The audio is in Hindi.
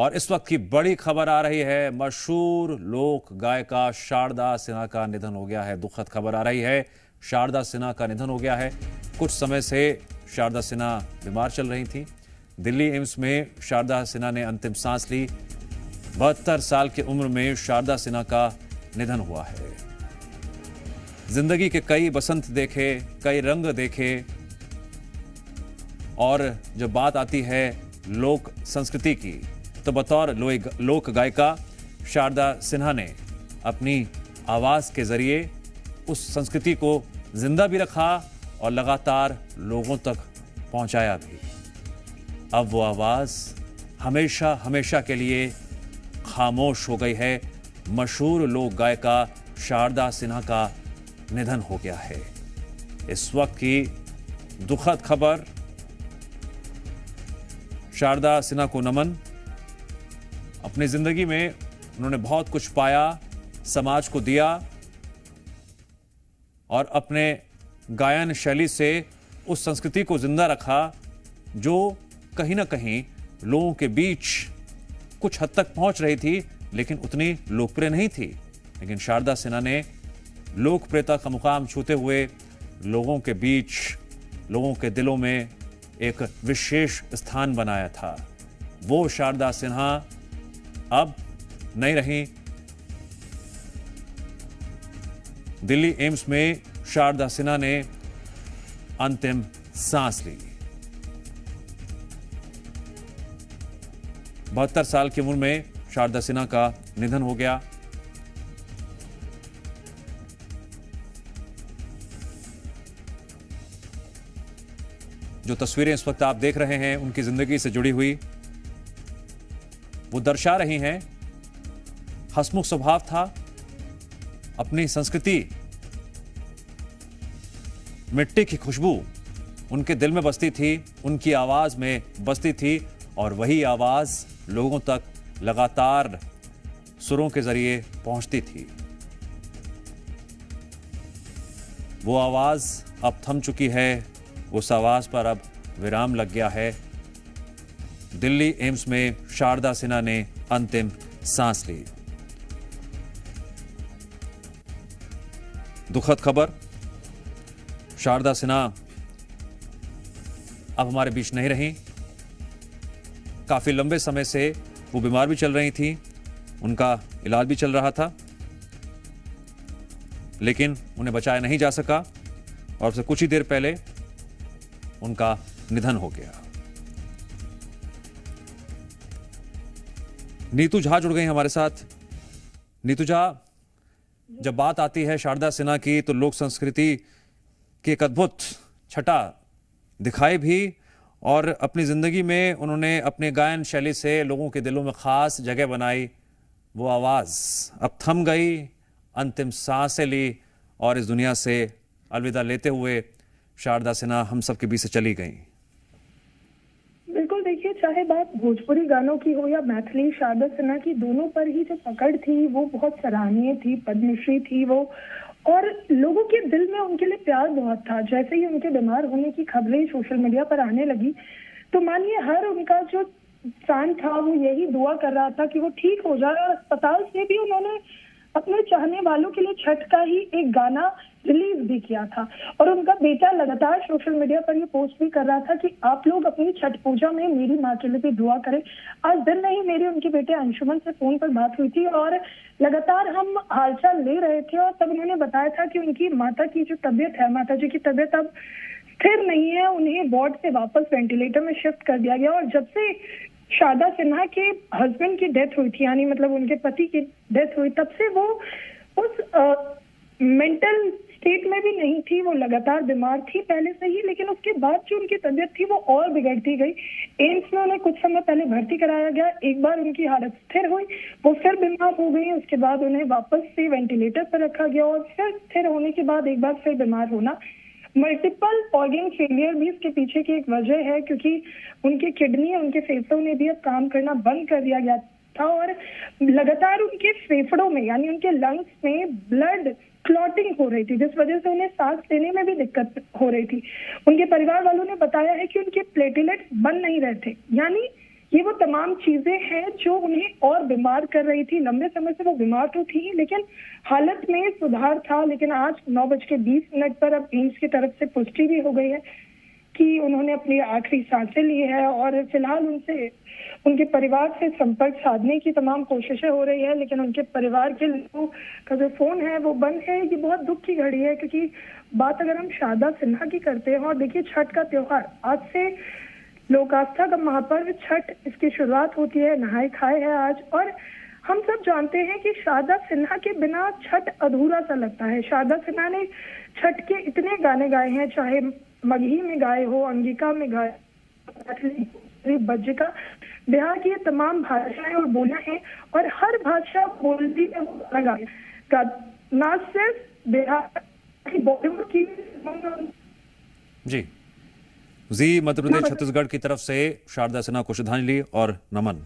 और इस वक्त की बड़ी खबर आ रही है, मशहूर लोक गायिका शारदा सिन्हा का निधन हो गया है। दुखद खबर आ रही है, शारदा सिन्हा का निधन हो गया है। कुछ समय से शारदा सिन्हा बीमार चल रही थी। दिल्ली एम्स में शारदा सिन्हा ने अंतिम सांस ली। 72 साल की उम्र में शारदा सिन्हा का निधन हुआ है। जिंदगी के कई बसंत देखे, कई रंग देखे, और जब बात आती है लोक संस्कृति की तो बतौर लोक गायिका शारदा सिन्हा ने अपनी आवाज के जरिए उस संस्कृति को जिंदा भी रखा और लगातार लोगों तक पहुंचाया भी। अब वो आवाज हमेशा हमेशा के लिए खामोश हो गई है। मशहूर लोक गायिका शारदा सिन्हा का निधन हो गया है। इस वक्त की दुखद खबर। शारदा सिन्हा को नमन। अपनी जिंदगी में उन्होंने बहुत कुछ पाया, समाज को दिया और अपने गायन शैली से उस संस्कृति को जिंदा रखा जो कहीं ना कहीं लोगों के बीच कुछ हद तक पहुंच रही थी, लेकिन उतनी लोकप्रिय नहीं थी। लेकिन शारदा सिन्हा ने लोकप्रियता का मुकाम छूते हुए लोगों के बीच, लोगों के दिलों में एक विशेष स्थान बनाया था। वो शारदा सिन्हा अब नहीं रही। दिल्ली एम्स में शारदा सिन्हा ने अंतिम सांस ली। 72 साल की उम्र में शारदा सिन्हा का निधन हो गया। जो तस्वीरें इस वक्त आप देख रहे हैं उनकी जिंदगी से जुड़ी हुई, वो दर्शा रही हैं हंसमुख स्वभाव था, अपनी संस्कृति, मिट्टी की खुशबू उनके दिल में बसती थी, उनकी आवाज में बसती थी और वही आवाज लोगों तक लगातार सुरों के जरिए पहुंचती थी। वो आवाज अब थम चुकी है, उस आवाज पर अब विराम लग गया है। दिल्ली एम्स में शारदा सिन्हा ने अंतिम सांस ली। दुखद खबर। शारदा सिन्हा अब हमारे बीच नहीं रही। काफी लंबे समय से वो बीमार भी चल रही थी, उनका इलाज भी चल रहा था, लेकिन उन्हें बचाया नहीं जा सका और उससे कुछ ही देर पहले उनका निधन हो गया। नीतू झा जुड़ गई हमारे साथ। नीतू झा, जब बात आती है शारदा सिन्हा की तो लोक संस्कृति की एक अद्भुत छटा दिखाई भी, और अपनी जिंदगी में उन्होंने अपने गायन शैली से लोगों के दिलों में खास जगह बनाई। वो आवाज अब थम गई, अंतिम सांसें ली और इस दुनिया से अलविदा लेते हुए शारदा सिन्हा हम सब के बीच से चली गई। बिल्कुल, देखिए, चाहे बात भोजपुरी गानों की हो या मैथिली, शारदा सिन्हा की दोनों पर ही जो पकड़ थी वो बहुत सराहनीय थी, पद्मश्री थी वो, और लोगों के दिल में उनके लिए प्यार बहुत था। जैसे ही उनके बीमार होने की खबरें सोशल मीडिया पर आने लगी तो मानिए हर उनका जो फैन था वो यही दुआ कर रहा था कि वो ठीक हो जाए, और अस्पताल से भी उन्होंने अपने चाहने वालों के लिए छठ का ही एक गाना रिलीज भी किया था। और उनका बेटा लगातार सोशल मीडिया पर ये पोस्ट भी कर रहा था कि आप लोग अपनी छठ पूजा में मेरी माँ के लिए भी दुआ करें। आज दिन नहीं, मेरे उनके बेटे अंशुमन से फोन पर बात हुई थी और लगातार हम हालचाल ले रहे थे, और तब उन्होंने बताया था कि उनकी माता की जो तबीयत है, माता जी की तबीयत अब स्थिर नहीं है, उन्हें वार्ड से वापस वेंटिलेटर में शिफ्ट कर दिया गया। और जब से शारदा सिन्हा के हस्बैंड की डेथ हुई थी, यानी मतलब उनके पति की डेथ हुई, तब से वो उस मेंटल स्टेट में भी नहीं थी। वो लगातार बीमार थी पहले से ही, लेकिन उसके बाद जो उनकी तबीयत थी वो और बिगड़ती गई। एम्स में उन्हें कुछ समय पहले भर्ती कराया गया। एक बार उनकी हालत स्थिर हुई, वो फिर बीमार हो गई। उसके बाद उन्हें वापस से वेंटिलेटर पर रखा गया और फिर स्थिर होने के बाद एक बार फिर बीमार होना। मल्टीपल ऑर्गन फेलियर भी इसके पीछे की एक वजह है, क्योंकि उनकी किडनी, उनके फेफड़ों ने भी अब काम करना बंद कर दिया गया था और लगातार उनके फेफड़ों में, यानी उनके लंग्स में ब्लड क्लॉटिंग हो रही थी, जिस वजह से उन्हें सांस लेने में भी दिक्कत हो रही थी। उनके परिवार वालों ने बताया है कि उनके प्लेटलेट्स बन नहीं रहे थे, यानी ये वो तमाम चीजें हैं जो उन्हें और बीमार कर रही थी। लंबे समय से वो बीमार तो थी, लेकिन हालत में सुधार था। लेकिन आज 9:20 पर अब एम्स की तरफ से पुष्टि भी हो गई है कि उन्होंने अपनी आखिरी सांसें ली है और फिलहाल उनके परिवार से संपर्क साधने की तमाम कोशिशें हो रही है, लेकिन उनके परिवार के लोगों का जो फोन है वो बंद है। ये बहुत दुख की घड़ी है, क्योंकि बात अगर हम शारदा सिन्हा की करते हैं, और देखिए छठ का त्योहार आज से लोक आस्था का महापर्व छठ, इसकी शुरुआत होती है, नहाए खाए है आज। और हम सब जानते हैं कि शारदा सिन्हा के बिना छठ अधूरा सा लगता है। शारदा सिन्हा ने छठ के इतने गाने गाए हैं, चाहे मगही में गाए हो, अंगिका में गाए, बज्जिका, बिहार की ये तमाम भाषाएं और बोलियां हैं, और हर भाषा बोलती है वो गाना गाए, ना सिर्फ बिहार की, बॉलीवुड की। जी, मध्य प्रदेश छत्तीसगढ़ की तरफ से शारदा सिन्हा को श्रद्धांजलि और नमन।